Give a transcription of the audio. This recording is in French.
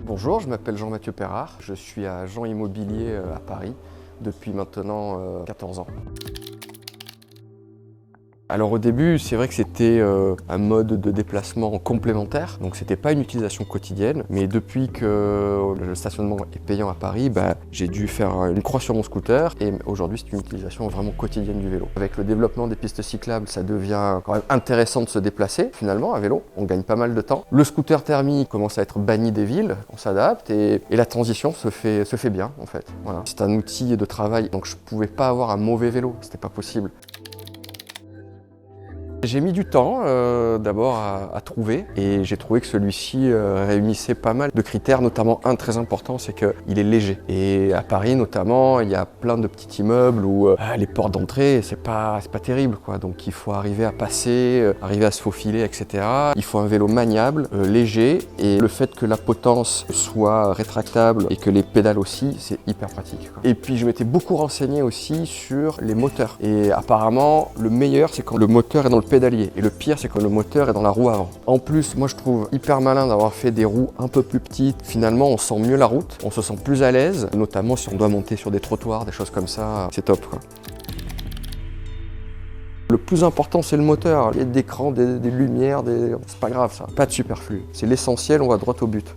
Bonjour, je m'appelle Jean-Mathieu Perrard, je suis agent immobilier à Paris depuis maintenant 14 ans. Alors au début, c'est vrai que c'était un mode de déplacement complémentaire, donc c'était pas une utilisation quotidienne, mais depuis que le stationnement est payant à Paris, j'ai dû faire une croix sur mon scooter et aujourd'hui c'est une utilisation vraiment quotidienne du vélo. Avec le développement des pistes cyclables, ça devient quand même intéressant de se déplacer finalement à vélo, on gagne pas mal de temps. Le scooter thermique commence à être banni des villes, on s'adapte et la transition se fait bien en fait. Voilà. C'est un outil de travail, donc je pouvais pas avoir un mauvais vélo, c'était pas possible. J'ai mis du temps d'abord à trouver et j'ai trouvé que celui-ci réunissait pas mal de critères, notamment un très important, c'est qu'il est léger. Et à Paris notamment, il y a plein de petits immeubles où les portes d'entrée, c'est pas terrible, quoi. Donc il faut arriver à passer, arriver à se faufiler, etc. Il faut un vélo maniable, léger, et le fait que la potence soit rétractable et que les pédales aussi, c'est hyper pratique, quoi. Et puis je m'étais beaucoup renseigné aussi sur les moteurs. Et apparemment, le meilleur, c'est quand le moteur est dans le pédalier. Et le pire, c'est quand le moteur est dans la roue avant. En plus, moi je trouve hyper malin d'avoir fait des roues un peu plus petites. Finalement, on sent mieux la route, on se sent plus à l'aise, notamment si on doit monter sur des trottoirs, des choses comme ça, c'est top, quoi. Le plus important, c'est le moteur. Il y a des écrans, des lumières, c'est pas grave ça. Pas de superflu. C'est l'essentiel, on va droit au but.